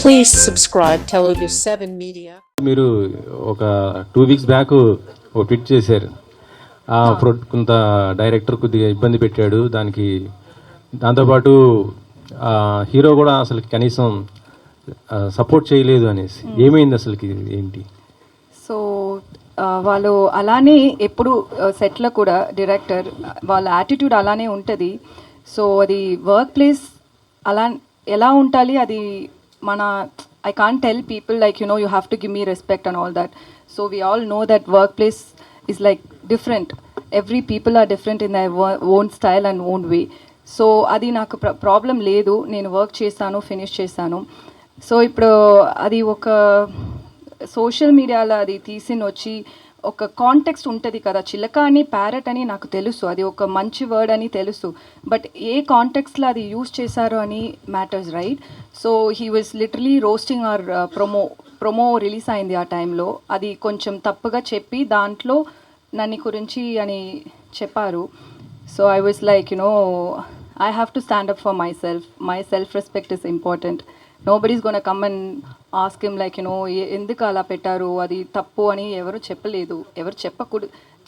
Please subscribe Telugu 7 Media. మీరు ఒక 2 weeks back ఒక ట్వీట్ చేశారు. కొంత డైరెక్టర్ కొద్దిగా ఇబ్బంది పెట్టాడు, దాంతోపాటు హీరో కూడా అసలు కనీసం సపోర్ట్ చేయలేదు అనేసి. ఏమైంది అసలుకి, ఏంటి? సో వాళ్ళు అలానే ఎప్పుడు సెట్లో కూడా డైరెక్టర్ వాళ్ళ యాటిట్యూడ్ అలానే ఉంటుంది. సో అది వర్క్ ప్లేస్ అలా ఎలా ఉండాలి, అది మన I can't tell people like, you know, you have to give me respect and all that. So we all know that workplace is like different. Every people are different in their own style and own way. So అది నాకు problem లేదు, నేను work చేశాను, finish చేశాను. So ఇప్పుడు అది ఒక social మీడియాలో అది తీసిన వచ్చి ఒక కాంటెక్స్ట్ ఉంటుంది కదా, చిలక అని ప్యారెట్ అని నాకు తెలుసు, అది ఒక మంచి వర్డ్ అని తెలుసు, బట్ ఏ కాంటెక్స్ట్లో అది యూజ్ చేశారో అని matters, right? So he was literally roasting or promo release అయింది ఆ టైంలో, అది కొంచెం తప్పుగా చెప్పి దాంట్లో నన్ను గురించి అని చెప్పారు. So I was like, you know, I have to stand up for myself. My self-respect is important. Nobody's going to come and ask him like, you know, ఎందుకు అలా పెట్టారు, అది తప్పు అని ఎవరు చెప్పలేదు, ఎవరు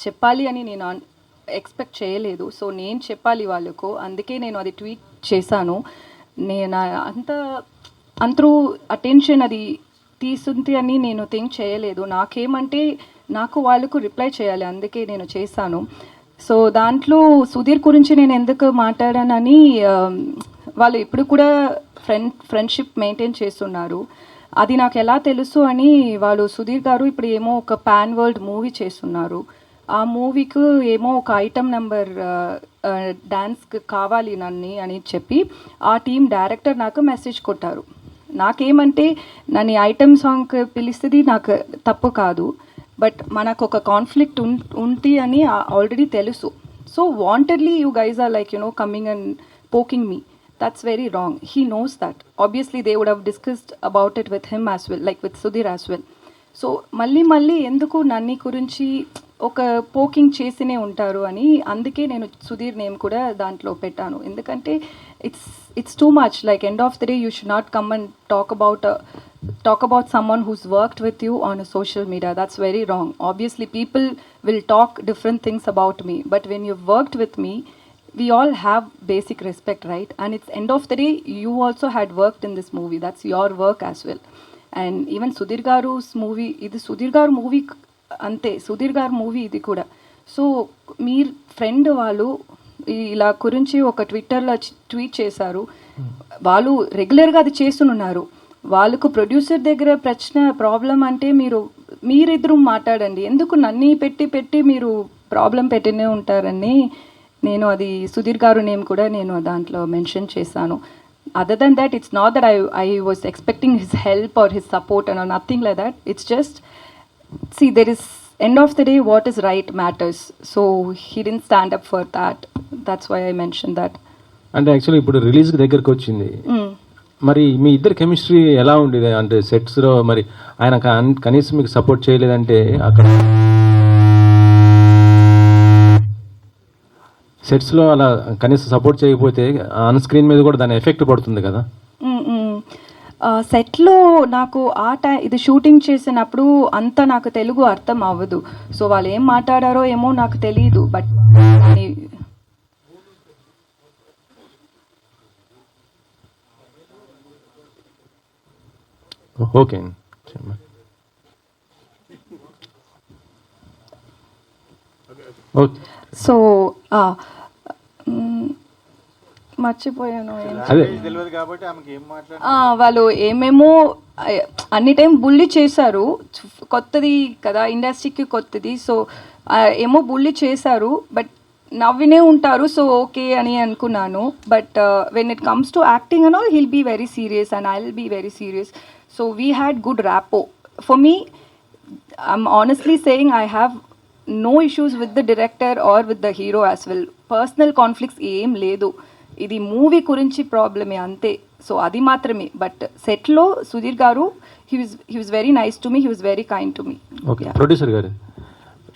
చెప్పాలి అని నేను ఎక్స్పెక్ట్ చేయలేదు. సో నేను చెప్పాలి వాళ్ళకు, అందుకే నేను అది ట్వీట్ చేశాను. నేను అంతరూ అటెన్షన్ అది తీసుంది అని నేను థింక్ చేయలేదు. నాకేమంటే నాకు వాళ్ళకు రిప్లై చేయాలి, అందుకే నేను చేశాను. సో దాంట్లో సుధీర్ గురించి నేను ఎందుకు మాట్లాడానని, వాళ్ళు ఇప్పుడు కూడా ఫ్రెండ్షిప్ మెయింటైన్ చేస్తున్నారు. అది నాకు ఎలా తెలుసు అని, వాళ్ళు సుధీర్ గారు ఇప్పుడు ఏమో ఒక పాన్ వరల్డ్ మూవీ చేస్తున్నారు. ఆ మూవీకి ఏమో ఒక ఐటమ్ నెంబర్ డ్యాన్స్కి కావాలి నన్ను అని చెప్పి ఆ టీం డైరెక్టర్ నాకు మెసేజ్ కొట్టారు. నాకేమంటే నన్ను ఐటమ్ సాంగ్కి పిలుస్తుంది నాకు తప్పు కాదు, బట్ మనకు ఒక కాన్ఫ్లిక్ట్ ఉంది అని ఆల్రెడీ తెలుసు. So wantedly you guys are like, you know, coming and poking me. That's very wrong. He knows that. Obviously, they would have discussed about it with him as well, like with Sudhir as well. So, మళ్ళీ ఎందుకు నన్ని గురించి ఒక poking చేసినే ఉంటారు అని, అందుకే నేను Sudheer name కూడా దాంట్లో పెట్టాను. ఎందుకంటే it's too much. Like end of the day you should not come and talk about someone who's worked with you on a social media. That's very wrong. Obviously, people will talk different things about me, but when you've worked with me, we all have basic respect, right? And it's end of the day, you also had worked in this movie. That's your work as well. And even Sudhir Garu's movie, ఇది సుధీర్ గారు movie అంతే, సుధీర్ గారు movie ఇది కూడా. So మీ friend వాళ్ళు ఇలా గురించి ఒక ట్విట్టర్లో ట్వీట్ చేశారు. వాళ్ళు రెగ్యులర్గా అది చేస్తున్నారు. వాళ్ళకు ప్రొడ్యూసర్ దగ్గర ప్రాబ్లం అంటే మీరిద్దరూ మాట్లాడండి, ఎందుకు నన్ను పెట్టి మీరు ప్రాబ్లం పెట్టినే ఉంటారని నేను అది సుధీర్ గారు నేమ్ కూడా నేను దాంట్లో మెన్షన్ చేశాను. Other than that, it's not that I was expecting his help or his support and nothing like that. It's just see there is end of the day what is right matters. So he didn't stand up for that. That's why I mention that. అంటే actually ఇప్పుడు release దగ్గరకు వచ్చింది, మరి మీ ఇద్దరు chemistry ఎలా ఉండేది? అంటే సెట్స్లో మరి ఆయన కనీసం మీకు సపోర్ట్ చేయలేదంటే, అక్కడ సెట్స్లో అలా కనీసం సపోర్ట్ చేయకపోతే ఆన్ స్క్రీన్ మీద కూడా దాని ఎఫెక్ట్ పడుతుంది కదా. సెట్లో నాకు ఇది షూటింగ్ చేసినప్పుడు అంతా నాకు తెలుగు అర్థం అవ్వదు. సో వాళ్ళు ఏం మాట్లాడారో ఏమో నాకు తెలియదు, బట్ ఓకే. సో మర్చిపోయాను. వాళ్ళు ఏమేమో అన్ని టైం బుల్లి చేశారు, కొత్తది కదా, ఇండస్ట్రీకి కొత్తది. సో ఏమో బుల్లి చేశారు, బట్ నవ్వినే ఉంటారు. సో ఓకే అని అనుకున్నాను. But when it comes to acting and all, he'll be very serious and I will be very serious. So we had good rapport. For me, I'm honestly saying, I have no issues with the director or with the hero as well. Personal conflicts ఏం లేదు, ఇది movie గురించి ప్రాబ్లమే అంతే. So అది మాత్రమే. But సెట్లో సుధీర్ గారు, he was very nice to me, he was very kind to me. Okay. Producer గారు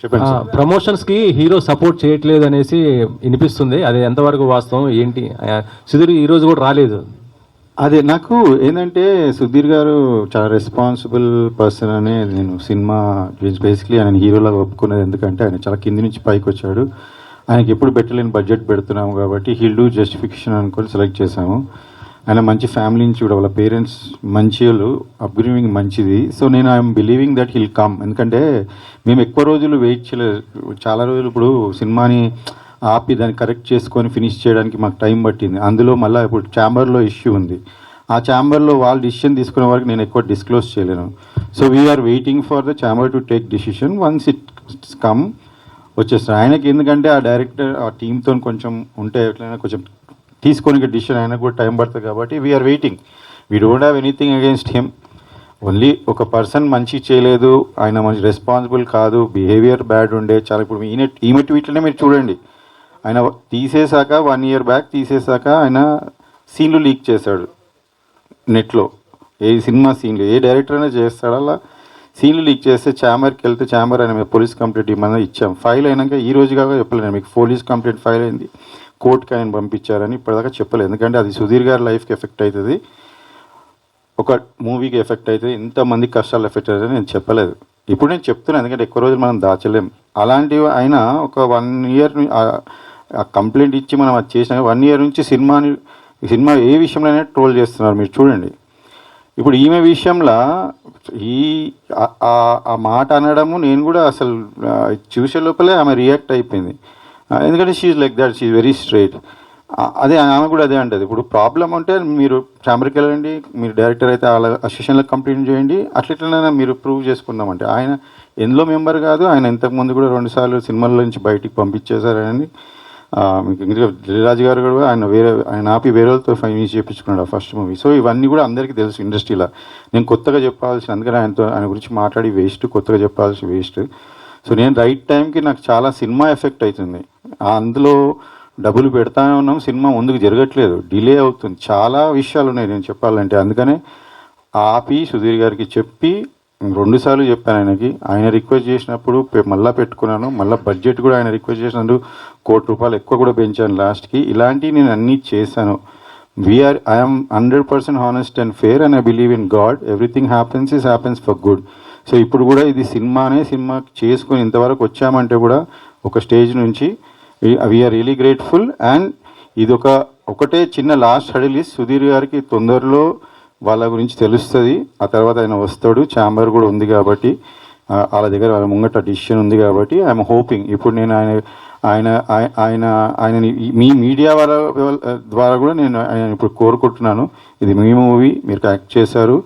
చెప్పండి. ప్రమోషన్స్కి హీరో సపోర్ట్ చేయట్లేదు అనేసి వినిపిస్తుంది, అది ఎంతవరకు వాస్తవం ఏంటి? సుధీర్ ఈరోజు కూడా రాలేదు. అదే నాకు ఏంటంటే సుధీర్ గారు చాలా రెస్పాన్సిబుల్ పర్సన్ అనే నేను సినిమా బేసిక్లీ ఆయన హీరోలాగా ఒప్పుకునేది, ఎందుకంటే ఆయన చాలా కింది నుంచి పైకి వచ్చాడు. ఆయనకి ఎప్పుడు పెట్టలేని బడ్జెట్ పెడుతున్నాము కాబట్టి హీల్ డూ జస్టిఫికేషన్ అనుకొని సెలెక్ట్ చేశాము. ఆయన మంచి ఫ్యామిలీ నుంచి కూడా, వాళ్ళ పేరెంట్స్ మంచి వాళ్ళు, అప్గ్రేడింగ్ మంచిది. సో నేను I'm believing that hill come. ఎందుకంటే మేము ఎక్కువ రోజులు వెయిట్ చేయలేదు, చాలా రోజులు ఇప్పుడు సినిమాని ఆపి దాన్ని కరెక్ట్ చేసుకొని ఫినిష్ చేయడానికి మాకు టైం పట్టింది. అందులో మళ్ళీ ఇప్పుడు ఛాంబర్లో ఇష్యూ ఉంది. ఆ ఛాంబర్లో వాళ్ళు డిసిషన్ తీసుకునే వరకు నేను ఎక్కువ డిస్క్లోజ్ చేయలేను. So we're waiting for the chamber to take decision. Once it come వచ్చేస్తారు ఆయనకి. ఎందుకంటే ఆ డైరెక్టర్ ఆ టీంతో కొంచెం ఉంటే ఎట్లయినా కొంచెం తీసుకొని డిసిషన్ ఆయనకు కూడా టైం పడుతుంది కాబట్టి we're waiting. We don't have anything against him. Only ఒక పర్సన్ మంచి చేయలేదు, ఆయన మంచి రెస్పాన్సిబుల్ కాదు, బిహేవియర్ బ్యాడ్ ఉండే చాలా. ఇప్పుడు ఈమె ట్వీట్లనే మీరు చూడండి, ఆయన తీసేశాక 1 year బ్యాక్ తీసేశాక ఆయన సీన్లు లీక్ చేశాడు నెట్లో. ఏ సినిమా సీన్లు ఏ డైరెక్టర్ అయినా చేస్తాడు, అలా సీన్లు లీక్ చేస్తే ఛాంబర్కి వెళ్తే ఛాంబర్ ఆయన మీద పోలీస్ కంప్లైంట్ ఇవ్వమని ఇచ్చాం. ఫైల్ అయినాక ఈ రోజు కాక చెప్పలేదు మీకు, పోలీస్ కంప్లైంట్ ఫైల్ అయింది, కోర్టుకి ఆయన పంపించారని ఇప్పటిదాకా చెప్పలేదు. ఎందుకంటే అది సుధీర్ గారి లైఫ్కి ఎఫెక్ట్ అవుతుంది, ఒక మూవీకి ఎఫెక్ట్ అవుతుంది, ఇంతమంది కష్టాలు ఎఫెక్ట్ అవుతుంది నేను చెప్పలేదు. ఇప్పుడు నేను చెప్తున్నాను ఎందుకంటే ఎక్కువ రోజులు మనం దాచలేం. అలాంటివి ఆయన ఒక 1 year ఆ కంప్లైంట్ ఇచ్చి మనం అది చేసినా 1 year నుంచి సినిమా ఏ విషయంలోనే ట్రోల్ చేస్తున్నారు మీరు చూడండి. ఇప్పుడు ఈమె విషయంలో ఆ మాట అనడము నేను కూడా అసలు చూసే లోపలే ఆమె రియాక్ట్ అయిపోయింది. ఎందుకంటే she's like that, she's very straight. అదే ఆమె కూడా అదే అంటది. ఇప్పుడు ప్రాబ్లం ఉంటే మీరు ఛాంబర్కి వెళ్ళండి, మీరు డైరెక్టర్ అయితే వాళ్ళ అసోసియేషన్లో కంప్లైంట్ చేయండి, అట్లయినా మీరు ప్రూవ్ చేసుకుందామంటే. ఆయన ఎందులో మెంబర్ కాదు, ఆయన ఇంతకుముందు కూడా 2 సార్లు సినిమాల నుంచి బయటికి పంపించేశారని మీకు ఇంకా దిల్రాజు గారు కూడా ఆయన ఆపి వేరే వాళ్ళతో ఫైనల్ చేయించుకున్నాడు ఆ ఫస్ట్ మూవీ. సో ఇవన్నీ కూడా అందరికీ తెలుసు ఇండస్ట్రీలో. నేను కొత్తగా చెప్పాల్సిన, అందుకని ఆయన గురించి మాట్లాడి వేస్ట్, కొత్తగా చెప్పాల్సి వేస్ట్. సో నేను రైట్ టైంకి నాకు చాలా సినిమా ఎఫెక్ట్ అవుతుంది, అందులో డబ్బులు పెడతానే ఉన్నాం, సినిమా ముందుకు జరగట్లేదు, డిలే అవుతుంది, చాలా విషయాలు ఉన్నాయి నేను చెప్పాలంటే. అందుకనే ఆపి సుధీర్ గారికి చెప్పి 2 సార్లు చెప్పాను ఆయనకి. ఆయన రిక్వెస్ట్ చేసినప్పుడు మళ్ళీ పెట్టుకున్నాను, మళ్ళీ బడ్జెట్ కూడా ఆయన రిక్వెస్ట్ చేసినందుకు ₹1 కోటి ఎక్కువ కూడా పెంచాను లాస్ట్కి. ఇలాంటివి నేను అన్నీ చేశాను. I'm 100% honest and fair and I believe in God. Everything happens for good. So ఇప్పుడు కూడా ఇది సినిమా చేసుకొని ఇంతవరకు వచ్చామంటే కూడా ఒక స్టేజ్ నుంచి వీఆర్ రియలీ గ్రేట్ఫుల్. అండ్ ఇది ఒకటే చిన్న లాస్ట్ హడిల్ ఇస్, సుధీర్ గారికి తొందరలో వాళ్ళ గురించి తెలుస్తుంది. ఆ తర్వాత ఆయన వస్తాడు, ఛాంబర్ కూడా ఉంది కాబట్టి వాళ్ళ దగ్గర వాళ్ళ ముంగట డిసిషన్ ఉంది కాబట్టి ఐఎమ్ హోపింగ్. ఇప్పుడు నేను ఆయనని మీ మీడియా ద్వారా కూడా నేను ఆయన ఇప్పుడు కోరుకుంటున్నాను, ఇది మీ మూవీ, మీరు యాక్ట్ చేశారు,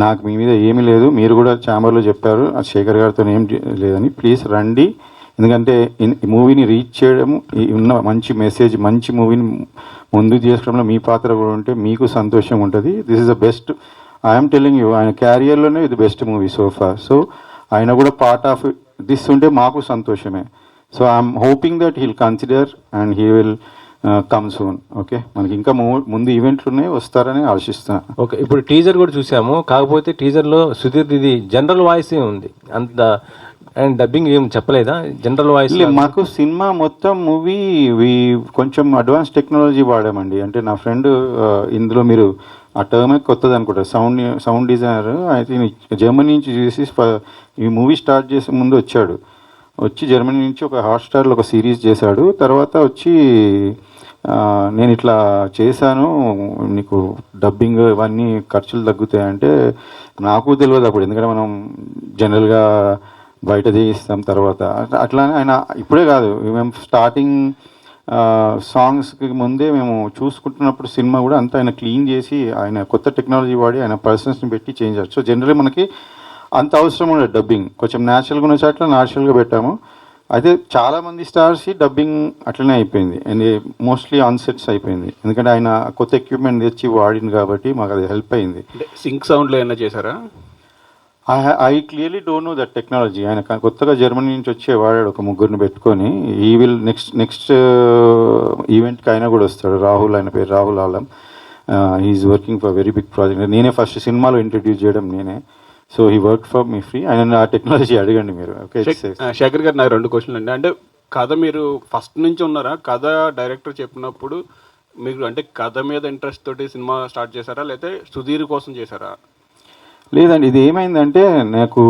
నాకు మీ మీద ఏమీ లేదు, మీరు కూడా ఛాంబర్లో చెప్పారు శేఖర్ గారితో ఏం లేదని, ప్లీజ్ రండి. ఎందుకంటే ఈ మూవీని రీచ్ చేయడం, ఉన్న మంచి మెసేజ్, మంచి మూవీని ముందుకు చేసుకోవడంలో మీ పాత్ర కూడా ఉంటే మీకు సంతోషం ఉంటుంది. This is the best, I'm telling you, ఆయన క్యారియర్లోనే ఇది బెస్ట్ మూవీ సోఫా. సో ఆయన కూడా పార్ట్ ఆఫ్ దిస్ ఉంటే మాకు సంతోషమే. So I'm hoping that heal consider and he will come soon. Okay, మనకి ఇంకా ముందు ఈవెంట్లు ఉన్నాయి, వస్తారని ఆశిస్తున్నాను. ఓకే, ఇప్పుడు టీజర్ కూడా చూసాము, కాకపోతే టీజర్లో సుధీర్ ఇది జనరల్ వాయిసే ఉంది, అంత అండ్ డబ్బింగ్ ఏం చెప్పలేదా? జనరల్ వాయిస్ మాకు సినిమా మొత్తం మూవీ కొంచెం అడ్వాన్స్ టెక్నాలజీ వాడామండి. అంటే నా ఫ్రెండ్ ఇందులో మీరు ఆ టర్మే కొత్తది అనుకుంటా, సౌండ్ డిజైనర్ అయితే జర్మనీ నుంచి చూసి ఈ మూవీ స్టార్ట్ చేసే ముందు వచ్చి జర్మనీ నుంచి ఒక హాట్స్టార్లో ఒక సిరీస్ చేశాడు. తర్వాత వచ్చి నేను ఇట్లా చేశాను, నీకు డబ్బింగ్ ఇవన్నీ ఖర్చులు తగ్గుతాయంటే నాకు తెలియదు అప్పుడు, ఎందుకంటే మనం జనరల్గా బయట చేయిస్తాం. తర్వాత అట్లానే ఆయన ఇప్పుడే కాదు, మేము స్టార్టింగ్ సాంగ్స్కి ముందే మేము చూసుకుంటున్నప్పుడు సినిమా కూడా అంతా ఆయన క్లీన్ చేసి ఆయన కొత్త టెక్నాలజీ వాడి ఆయన పర్సన్స్ని పెట్టి చేంజ్ చేస్తారు. సో జనరల్గా మనకి అంత అవసరం ఉండదు డబ్బింగ్, కొంచెం న్యాచురల్గా ఉన్న చోట్ల న్యాచురల్గా పెట్టాము. అయితే చాలామంది స్టార్స్ డబ్బింగ్ అట్లనే అయిపోయింది, అండ్ మోస్ట్లీ ఆన్ సెట్స్ అయిపోయింది, ఎందుకంటే ఆయన కొత్త ఎక్విప్మెంట్ తెచ్చి వాడింది కాబట్టి మాకు అది హెల్ప్ అయింది. సింక్ సౌండ్లో ఏమైనా చేశారా? I clearly don't know that technology. ఆయన కొత్తగా జర్మనీ నుంచి వాడాడు ఒక 3 పెట్టుకొని. ఈ విల్ నెక్స్ట్ ఈవెంట్కి ఆయన కూడా వస్తాడు, రాహుల్, ఆయన పేరు Rahul Alam. He's working for very big project. నేనే ఫస్ట్ సినిమాలో ఇంట్రడ్యూస్ చేయడం నేనే. So he work for me free. ఆయన ఆ టెక్నాలజీ అడగండి మీరు. ఓకే శేఖర్ గారు, నాకు 2 క్వశ్చన్లు అండి. అంటే కథ మీరు ఫస్ట్ నుంచి ఉన్నారా? కథ డైరెక్టర్ చెప్పినప్పుడు మీకు అంటే కథ మీద ఇంట్రెస్ట్ తోటి సినిమా స్టార్ట్ చేశారా లేకపోతే సుధీర్ కోసం చేశారా? లేదండి, ఇది ఏమైందంటే నాకు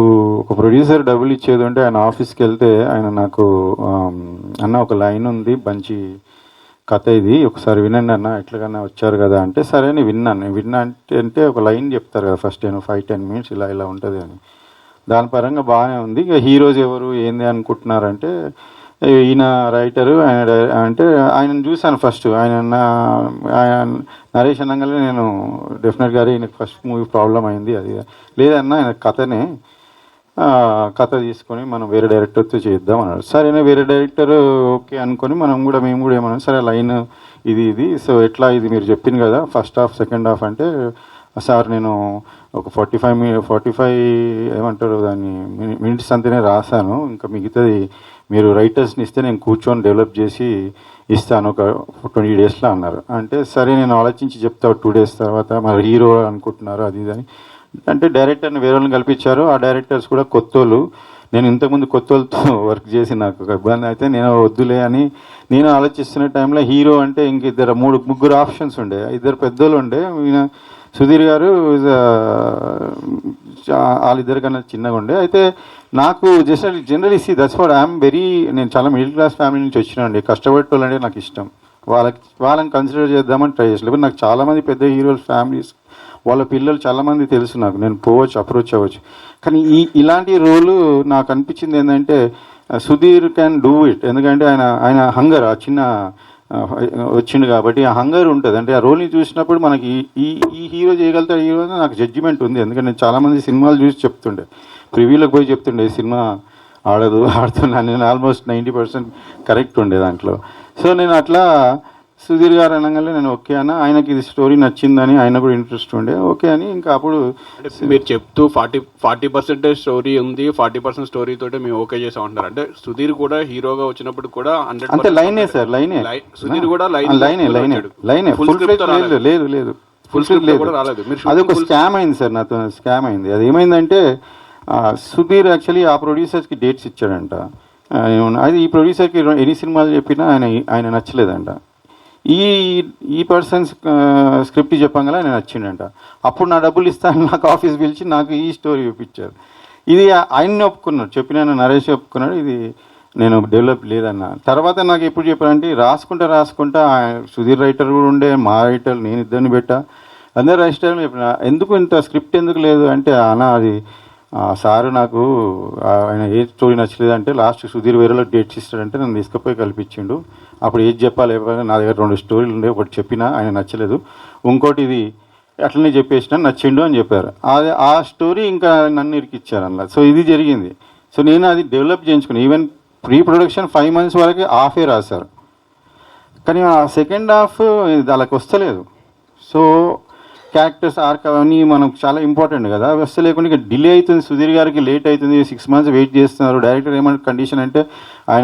ఒక ప్రొడ్యూసర్ డబ్బులు ఇచ్చేది ఉంటే ఆయన ఆఫీస్కి వెళ్తే ఆయన నాకు అన్న ఒక లైన్ ఉంది మంచి కథ, ఇది ఒకసారి వినండి అన్న, ఎట్లాగన్నా వచ్చారు కదా అంటే సరే అని విన్నా అంటే ఒక లైన్ చెప్తారు కదా ఫస్ట్ 5-10 మినిట్స్ ఇలా ఇలా ఉంటుంది అని. దాని పరంగా బాగానే ఉంది. ఇక హీరోస్ ఎవరు ఏంది అనుకుంటున్నారంటే ఈయన రైటరు, ఆయన అంటే ఆయనను చూశాను ఫస్ట్. ఆయన నరేష్ అనగానే నేను డెఫినెట్గా ఈయనకు ఫస్ట్ మూవీ ప్రాబ్లం అయింది అది లేదన్నా, ఆయన కథ తీసుకొని మనం వేరే డైరెక్టర్తో చేద్దాం అన్నాడు. సరేనా, వేరే డైరెక్టర్ ఓకే అనుకొని మేము కూడా ఏమన్నా సరే లైన్ ఇది సో ఎట్లా ఇది మీరు చెప్పింది కదా ఫస్ట్ హాఫ్ సెకండ్ హాఫ్ అంటే సార్ నేను ఒక 45 ఏమంటారు దాన్ని మినిట్స్ అంతనే రాశాను, ఇంకా మిగతాది మీరు రైటర్స్ని ఇస్తే నేను కూర్చొని డెవలప్ చేసి ఇస్తాను ఒక 20 డేస్లో అన్నారు. అంటే సరే నేను ఆలోచించి చెప్తా 2 డేస్ తర్వాత, మరి హీరో అనుకుంటున్నారు అది ఇది అని అంటే డైరెక్టర్ని వేరే వాళ్ళని కల్పించారు. ఆ డైరెక్టర్స్ కూడా కొత్తోళ్ళు, నేను ఇంతకుముందు కొత్తోళ్ళతో వర్క్ చేసి నాకు ఒక ఇబ్బంది అయితే నేను వద్దులే అని నేను ఆలోచిస్తున్న టైంలో హీరో అంటే ఇంక ముగ్గురు ఆప్షన్స్ ఉండే, 2 పెద్దోళ్ళు ఉండే. ఈయన సుధీర్ గారు వాళ్ళిద్దరికన్నా చిన్నగా ఉండే. అయితే నాకు జనరలీ దట్స్ వాట్ ఐఎమ్ నేను చాలా మిడిల్ క్లాస్ ఫ్యామిలీ నుంచి వచ్చినానండి. కష్టపడేటోళ్ళంటే నాకు ఇష్టం, వాళ్ళని కన్సిడర్ చేద్దామని ట్రై చేసలేదు. నాకు చాలామంది పెద్ద హీరోల ఫ్యామిలీస్ వాళ్ళ పిల్లలు చాలామంది తెలుసు నాకు, నేను అప్రోచ్ అవ్వచ్చు. కానీ ఇలాంటి రోలు నాకు అనిపించింది ఏంటంటే సుధీర్ క్యాన్ డూ ఇట్, ఎందుకంటే ఆయన హంగర్ ఆ చిన్న వచ్చిండు కాబట్టి ఆ హంగర్ ఉంటుంది. అంటే ఆ రోల్ని చూసినప్పుడు మనకి ఈ హీరో చేయగలుగుతాడు హీరో అని నాకు జడ్జిమెంట్ ఉంది. ఎందుకంటే నేను చాలామంది సినిమాలు చూసి చెప్తుండే, ప్రివ్యూలకు పోయి చెప్తుండే సినిమా ఆడుతున్నా నేను ఆల్మోస్ట్ 90% కరెక్ట్ ఉండే దాంట్లో. సో నేను అట్లా సుధీర్ గారు అనగానే నేను ఓకే అన్న, ఆయనకి ఇది స్టోరీ నచ్చిందని ఆయన కూడా ఇంట్రెస్ట్ ఉండే ఓకే అని. ఇంకా అప్పుడు మీరు చెప్తూ 40% స్టోరీ ఉంది, 40% స్టోరీ తోటి మేము ఓకే చేసాం అంటున్నారు. అంటే సుధీర్ కూడా హీరోగా వచ్చినప్పుడు కూడా అంతే లైనే సార్, లైనే సుధీర్ కూడా లైనే ఫుల్ లేదు ఫుల్ స్క్రిప్ట్ లేదు, అది ఒక స్కామ్ అయింది సార్, నాతో స్కామ్ అయింది. అది ఏమైందంటే సుధీర్ యాక్చువల్లీ ఆ ప్రొడ్యూసర్స్కి డేట్స్ ఇచ్చాడంట. అది ఈ ప్రొడ్యూసర్కి ఎన్ని సినిమాలు చెప్పినా ఆయన నచ్చలేదంట. ఈ పర్సన్స్ స్క్రిప్ట్ చెప్పంగా ఆయన నచ్చిండంట. అప్పుడు నా డబ్బులు ఇస్తాను నాకు ఆఫీస్ పిలిచి నాకు ఈ స్టోరీ చూపించారు. ఇది ఆయన్ని ఒప్పుకున్నాడు, చెప్పిన నరేష్ ఒప్పుకున్నాడు, ఇది నేను డెవలప్ లేదన్న. తర్వాత నాకు ఎప్పుడు చెప్పారంటే రాసుకుంటా సుధీర్ రైటర్ కూడా ఉండే, మా రైటర్ నేను ఇద్దరిని పెట్టా, అందరు రైటర్ చెప్పిన ఎందుకు ఇంత స్క్రిప్ట్ ఎందుకు లేదు అంటే అన్న అది సారు నాకు ఆయన ఏ స్టోరీ నచ్చలేదంటే లాస్ట్ సుధీర్ వేరేలో డేట్స్ ఇస్తాడంటే నన్ను తీసుకుపోయి కల్పించిండు. అప్పుడు ఏది చెప్పాలి నా దగ్గర 2 స్టోరీలు ఉండే, ఒకటి చెప్పినా ఆయన నచ్చలేదు, ఇంకోటి ఇది అట్లనే చెప్పేసిన నచ్చిండు అని చెప్పారు. ఆ స్టోరీ ఇంకా నన్ను ఇరికిచ్చారు అలా. సో ఇది జరిగింది. సో నేను అది డెవలప్ చేయించుకున్నాను. ఈవెన్ ప్రీ ప్రొడక్షన్ 5 months వరకు హాఫే రాశారు, కానీ ఆ సెకండ్ హాఫ్ వాళ్ళకి వస్తలేదు. సో క్యారెక్టర్స్ ఆర్క్ అవన్నీ మనకు చాలా ఇంపార్టెంట్ కదా, అవి వస్తే లేకుండా ఇక డిలే అవుతుంది, సుధీర్ గారికి లేట్ అవుతుంది, 6 months వెయిట్ చేస్తున్నారు. డైరెక్టర్ ఏమంటే కండిషన్ అంటే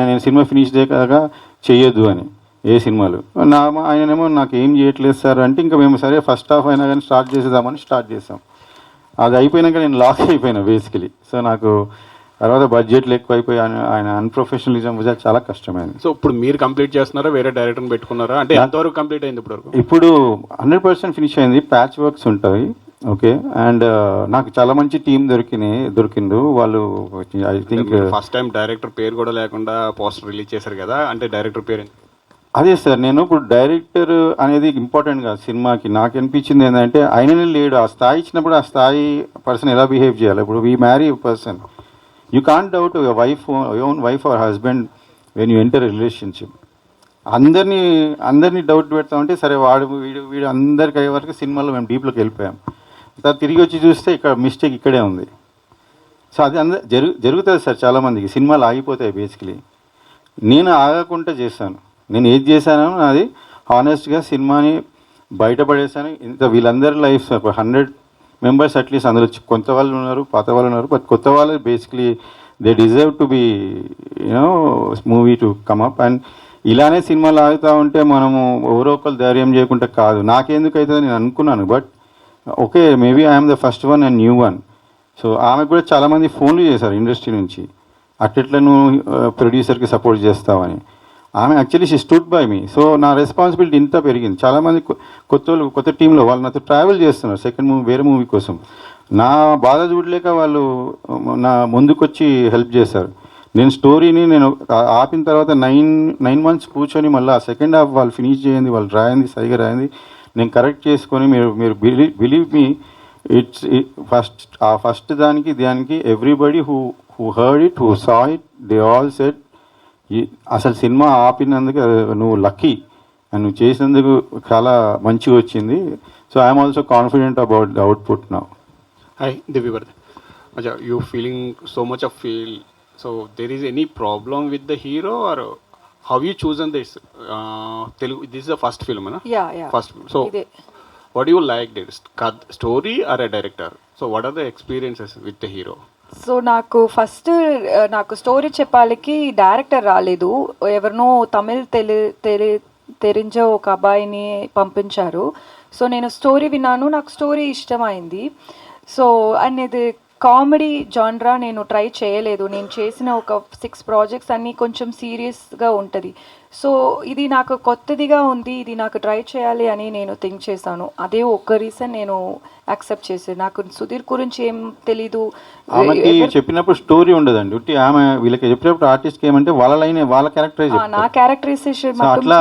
నేను సినిమా ఫినిష్ చేయగా చేయొద్దు అని ఏ సినిమాలు, ఆయనేమో నాకు ఏం చేయట్లేదు సార్ అంటే ఇంకా మేము సరే ఫస్ట్ హాఫ్ అయినా కానీ స్టార్ట్ చేసాం. అది అయిపోయినాక నేను లాక్ అయిపోయినా బేసికలీ. సో నాకు తర్వాత బడ్జెట్లు ఎక్కువైపోయి ఆయన అన్ప్రొఫెషనలిజం చాలా కష్టమైంది. సో ఇప్పుడు మీరు కంప్లీట్ చేస్తున్నారా, వేరే డైరెక్టర్ని పెట్టుకున్నారా? అంటే ఎంతవరకు కంప్లీట్ అయింది ఇప్పుడు 100% ఫినిష్ అయింది, ప్యాచ్ వర్క్స్ ఉంటాయి ఓకే. అండ్ నాకు చాలా మంచి టీం దొరికింది. వాళ్ళు I think first time director పేరు కూడా లేకుండా పోస్టర్ రిలీజ్ చేశారు కదా, అంటే డైరెక్టర్ పేరు అదే సార్. నేను ఇప్పుడు డైరెక్టర్ అనేది ఇంపార్టెంట్ కాదు సినిమాకి. నాకు అనిపించింది ఏంటంటే ఆయననే లేడు, ఆ స్థాయి ఇచ్చినప్పుడు ఆ స్థాయి పర్సన్ ఎలా బిహేవ్ చేయాలి. ఇప్పుడు we marry person, you can't doubt your own wife or husband when you enter relationship. అందరినీ డౌట్ పెడతామంటే సరే వీడు అందరికి అయ్యే వరకు సినిమాలో మేము డీప్లోకి వెళ్ళిపోయాం. తర్వాత తిరిగి వచ్చి చూస్తే ఇక్కడ మిస్టేక్ ఇక్కడే ఉంది. సో అది జరుగుతుంది సార్ చాలామందికి, సినిమాలు ఆగిపోతాయి బేసికలీ. నేను ఆగకుండా చేశాను, నేను ఏది చేశానో అది హానెస్ట్గా సినిమాని బయటపడేశాను. వీళ్ళందరి లైఫ్ 100 members అట్లీస్ట్ అందులో కొంత వాళ్ళు ఉన్నారు, పాత వాళ్ళు ఉన్నారు. బట్ కొత్త వాళ్ళు basically they deserve to be movie to come up. And ఇలానే సినిమాలు ఆగుతూ ఉంటే మనము ఎవరో ఒకరు ధైర్యం చేయకుండా కాదు. నాకెందుకు అవుతుందో నేను అనుకున్నాను, but okay maybe I'm the first one and new one. So ఆమెకు కూడా చాలామంది ఫోన్లు చేశారు ఇండస్ట్రీ నుంచి, అట్లా నువ్వు ప్రొడ్యూసర్కి సపోర్ట్ చేస్తావని. ఆమె actually she stood by me. So నా రెస్పాన్సిబిలిటీ ఇంత పెరిగింది. చాలామంది కొత్త టీంలో వాళ్ళు నాతో ట్రావెల్ చేస్తున్నారు సెకండ్ మూవీ వేరే మూవీ కోసం. నా బాధ చూడలేక వాళ్ళు నా ముందుకొచ్చి హెల్ప్ చేశారు. నేను స్టోరీని నేను ఆపిన తర్వాత 9 months కూర్చొని మళ్ళీ సెకండ్ హాఫ్ వాళ్ళు ఫినిష్ చేయండి, వాళ్ళు రాయింది సరిగా రాయింది నేను కరెక్ట్ చేసుకొని మీరు బిలీవ్ మీ ఇట్స్ ఫస్ట్ దానికి everybody who heard it, who saw it, they all said అసలు సినిమా ఆపినందుకు నువ్వు లక్కీ, నువ్వు చేసినందుకు చాలా మంచిగా వచ్చింది. So I'm also confident about the output now. Hi, Divyavarthi. Acha, you feeling so much of feel. So there is any problem with the hero or how you chosen this? Telugu. This is the first film, na? Yeah. First film. So Ide. what do you like? This story or a director? So what are the experiences with the hero? So నాకు story చెప్పాలికి director రాలేదు, ఎవరినో తమిళ్ తెరించే ఒక అబ్బాయిని పంపించారు. So నేను story విన్నాను, నాకు story ఇష్టమైంది. సో అండ్ ఇది కామెడీ జాన్రా నేను ట్రై చేయలేదు. నేను చేసిన ఒక 6 projects అన్నీ కొంచెం సీరియస్గా ఉంటుంది. సో ఇది నాకు కొత్తదిగా ఉంది, ఇది నాకు ట్రై చేయాలి అని నేను థింక్ చేశాను. అదే ఒక్క రీజన్ నేను యాక్సెప్ట్ చేశాను. నాకు సుధీర్ గురించి ఏం తెలీదు. ఆమెకి చెప్పినప్పుడు స్టోరీ ఉండదండి, ఉట్టి ఆమె వీళ్ళకి చెప్పినప్పుడు ఆర్టిస్ట్కి ఏమంటే వాళ్ళ లైన్ వాళ్ళ క్యారెక్టరైజ్, నా క్యారెక్టరైజేషన్ అట్లా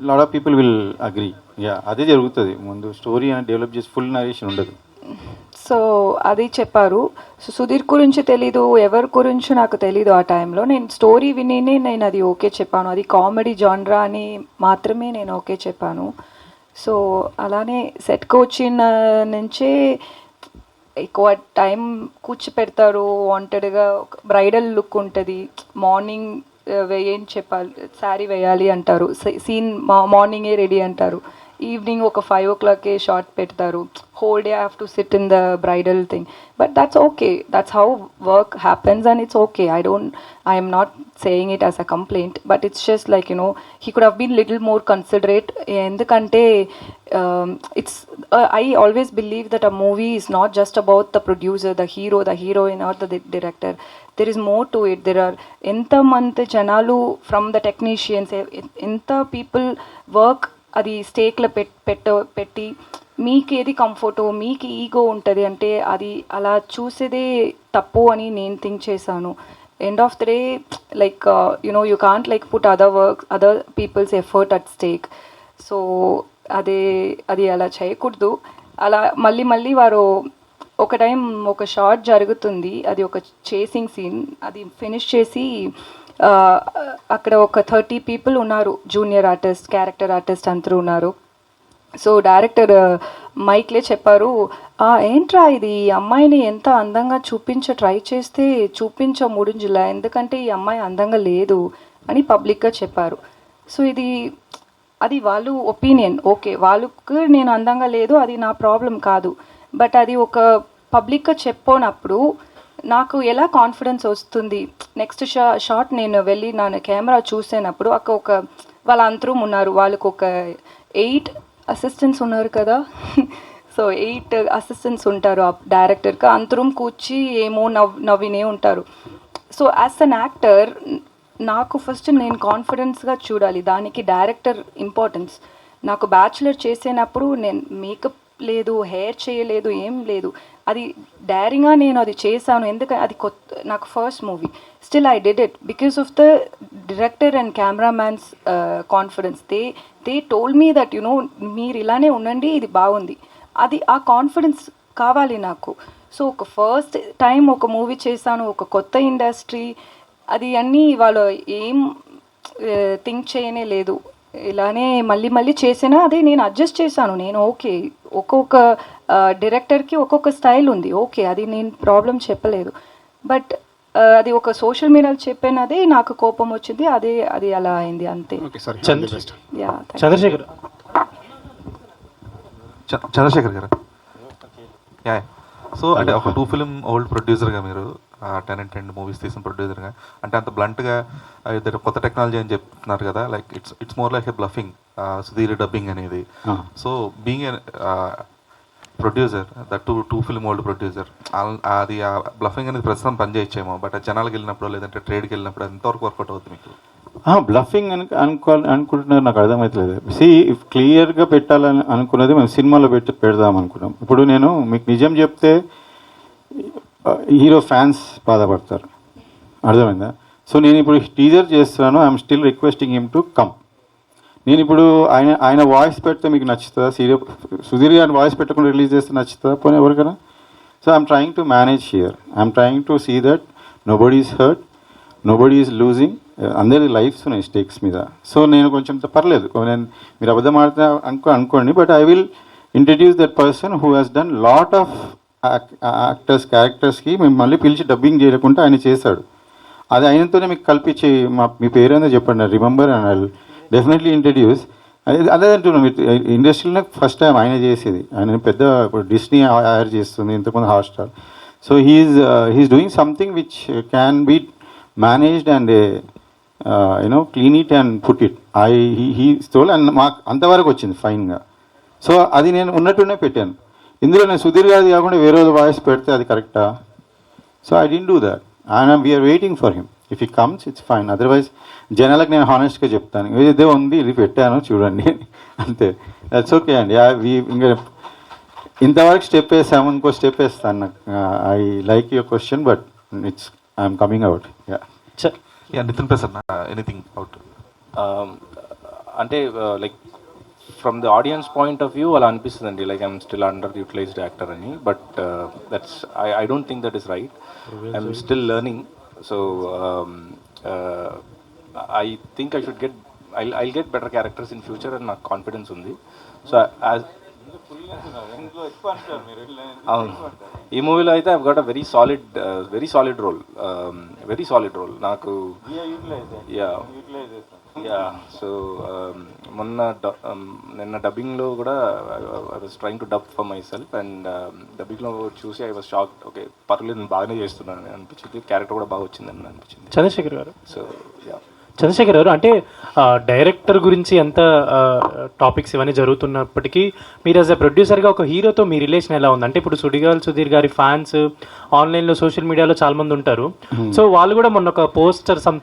lot of people will agree. అదే జరుగుతుంది. ముందు స్టోరీ అని డెవలప్ చేసి ఫుల్ నరేషన్ ఉండదు. సో అది చెప్పారు. సో సుధీర్ గురించి తెలీదు, ఎవరి గురించి నాకు తెలీదు. ఆ టైంలో నేను స్టోరీ విని నేను అది ఓకే చెప్పాను. అది కామెడీ జాన్రా అని మాత్రమే నేను ఓకే చెప్పాను. సో అలానే సెట్కి వచ్చిన నుంచే ఎక్కువ టైం కూర్చోపెడతారు. వాంటెడ్గా బ్రైడల్ లుక్ ఉంటుంది. మార్నింగ్ ఏం చెప్పాలి, శారీ వేయాలి అంటారు, సీన్ మార్నింగే రెడీ అంటారు, ఈవినింగ్ ఒక 5 o'clock షార్ట్ పెడతారు, whole day I have to sit in the bridal thing. But that's okay, that's how work happens and it's okay. I am not saying it as a complaint, but it's just like, you know, he could have been little more considerate. Endukante it's I always believe that a movie is not just about the producer, the hero, the heroine or the director. There is more to it. There are enta mante janalu from the technicians, enta people work అది స్టేక్లో పెట్టి మీకు ఏది కంఫర్టో, మీకు ego ఉంటుంది అంటే అది అలా చూసేదే తప్పు అని నేను థింక్ చేశాను. End of the day like you know you can't like put other people's effort at stake. So అది అలా చేయకూడదు. అలా మళ్ళీ వారు ఒక టైం ఒక షార్ట్ జరుగుతుంది, అది ఒక చేసింగ్ సీన్, అది ఫినిష్ చేసి అక్కడ ఒక 30 people ఉన్నారు, జూనియర్ ఆర్టిస్ట్, క్యారెక్టర్ ఆర్టిస్ట్ అందరూ ఉన్నారు. సో డైరెక్టర్ మైక్లే చెప్పారు, ఏంట్రా ఇది అమ్మాయిని ఎంత అందంగా ట్రై చేస్తే ముడింజులా, ఎందుకంటే ఈ అమ్మాయి అందంగా లేదు అని పబ్లిక్గా చెప్పారు. సో అది వాళ్ళు ఒపీనియన్, ఓకే వాళ్ళకు నేను అందంగా లేదు అది నా ప్రాబ్లం కాదు. బట్ అది ఒక పబ్లిక్గా చెప్పినప్పుడు నాకు ఎలా కాన్ఫిడెన్స్ వస్తుంది. నెక్స్ట్ షాట్ నేను వెళ్ళి నా కెమెరా చూసినప్పుడు అక్కడ ఒక వాళ్ళ అంతరం ఉన్నారు, వాళ్ళకు ఒక 8 assistants ఉన్నారు కదా. సో 8 assistants ఉంటారు ఆ డైరెక్టర్కి, అంతరం కూర్చి ఏమో నవ్వినే ఉంటారు. సో యాజ్ అన్ యాక్టర్ నాకు ఫస్ట్ నేను కాన్ఫిడెన్స్గా చూడాలి, దానికి డైరెక్టర్ ఇంపార్టెన్స్. నాకు బ్యాచులర్ చేసేటప్పుడు నేను మేకప్ లేదు, హెయిర్ చేయలేదు, ఏం లేదు, అది డైరింగ్గా నేను అది చేశాను. ఎందుకంటే అది నాకు first movie. Still I did it because of the director and cameramans confidence. They told me that you know మీరు ఇలానే ఉండండి, ఇది బాగుంది. అది ఆ కాన్ఫిడెన్స్ కావాలి నాకు. సో ఒక ఫస్ట్ టైం ఒక మూవీ చేశాను, ఒక కొత్త ఇండస్ట్రీ, అది అన్నీ వాళ్ళు ఏం థింక్ చేయనే లేదు. ఇలానే మళ్ళీ చేసినా అదే నేను అడ్జస్ట్ చేశాను. నేను ఓకే, ఒక్కొక్క డైరెక్టర్కి ఒక్కొక్క స్టైల్ ఉంది, ఓకే, అది నేను ప్రాబ్లం చెప్పలేదు. బట్ అది ఒక సోషల్ మీడియాలో చెప్పినదే నాకు కోపం వచ్చింది, అది అలా అయింది అంతే. చంద్రశేఖర్ గారు, సో అంటే ఒక 2 film ఓల్డ్ ప్రొడ్యూసర్గా మీరు 10 and 10 మూవీస్ తీసిన ప్రొడ్యూసర్గా, అంటే అంత బ్లంట్గా ఇద్దరు కొత్త టెక్నాలజీ అని చెప్తున్నారు కదా, like it's more like a bluffing Sudheer dubbing అనేది. So being a producer, that 2 film old producer, అది ఆ బ్లఫింగ్ అనేది ప్రస్తుతం పనిచేయచ్చేమో, బట్ జనాలకు వెళ్ళినప్పుడు లేదంటే ట్రేడ్కి వెళ్ళినప్పుడు ఎంతవరకు వర్కౌట్ అవుతుంది మీకు? బ్లఫింగ్ అనుకుంటున్నారు, నాకు అర్థమవుతలేదు. ఇఫ్ క్లియర్గా పెట్టాలని అనుకున్నది మేము సినిమాలో పెడదాం అనుకున్నాం. ఇప్పుడు నేను మీకు నిజం చెప్తే హీరో ఫ్యాన్స్ బాధపడతారు, అర్థమైందా? సో నేను ఇప్పుడు టీజర్ చేస్తున్నాను, I'm still requesting him to come. నేను ఇప్పుడు ఆయన వాయిస్ పెడితే మీకు నచ్చుతుందా? సుధీర్ గారి వాయిస్ పెట్టకుండా రిలీజ్ చేస్తే నచ్చుతుందా పోనీ ఎవరికైనా? So I'm trying to manage here, I'm trying to see that nobody is hurt, nobody is losing, అందరి లైఫ్స్ ఉన్నాయి స్టేక్స్ మీద. సో నేను కొంచెం పర్లేదు, నేను మీరు అబద్ధం ఆడితే అనుకోండి, but I will introduce that person who has done lot of క్యారెక్టర్స్కి మేము మళ్ళీ పిలిచి డబ్బింగ్ చేయకుండా ఆయన చేశాడు. అది ఆయనతోనే మీకు కల్పించి మీ పేరేందో చెప్పండి, remember and I definitely introduce. అదే అంటున్నాం, ఇండస్ట్రీలో ఫస్ట్ టైం ఆయన చేసేది. ఆయన పెద్ద ఇప్పుడు డిస్నీ హైర్ చేస్తుంది, ఇంతకుముందు Hotstar. So he's doing something which can be managed and clean it and put it. He stole and మాకు అంతవరకు వచ్చింది ఫైన్గా. సో అది నేను ఉన్నట్టునే పెట్టాను. ఇందులో నేను సుధీర్ గారిది కాకుండా వేరే వాయిస్ పెడితే అది కరెక్టా? So I didn't do that and we're waiting for him. If he comes it's fine, otherwise జనాలకు నేను హానెస్ట్గా చెప్తాను, ఏదో ఉంది ఇది పెట్టాను చూడండి అంతే. దట్స్ ఓకే అండి. ఇంకా ఇంతవరకు స్టెప్ వేసాము, ఇంకో స్టెప్ వేస్తాను. నాకు I like your question but it's I'm coming out. Nitin Prasanna anything out? అంటే like from the audience point of view అలా అనిపిస్తుందండి, like I'm still under utilized actor అని. But that's I don't think that is right. I'm still learning. So I think I should I'll get better characters in future అని నాకు confidence ఉంది. So అవును, ఈ movie అయితే I've got a very solid role నాకు. Yeah so నిన్న డబ్బింగ్లో కూడా I was trying to dub for myself and డబ్బింగ్లో చూసి ఐ వాజ్ షాక్డ్. ఓకే పర్లేదు, నేను బాగానే చేస్తున్నాను అనిపించింది, క్యారెక్టర్ కూడా బాగా వచ్చిందని అనిపించింది. చంద్రశేఖర్ గారు, సో యా చంద్రశేఖర్ గారు, అంటే డైరెక్టర్ గురించి ఎంత టాపిక్స్ ఇవన్నీ జరుగుతున్నప్పటికీ మీరు యాజ్ ఎ ప్రొడ్యూసర్గా ఒక హీరోతో మీ రిలేషన్ ఎలా ఉంది? అంటే ఇప్పుడు సుధీర్ గారి ఫ్యాన్స్ ఆన్లైన్లో సోషల్ మీడియాలో చాలా మంది ఉంటారు. సో వాళ్ళు కూడా మొన్న ఒక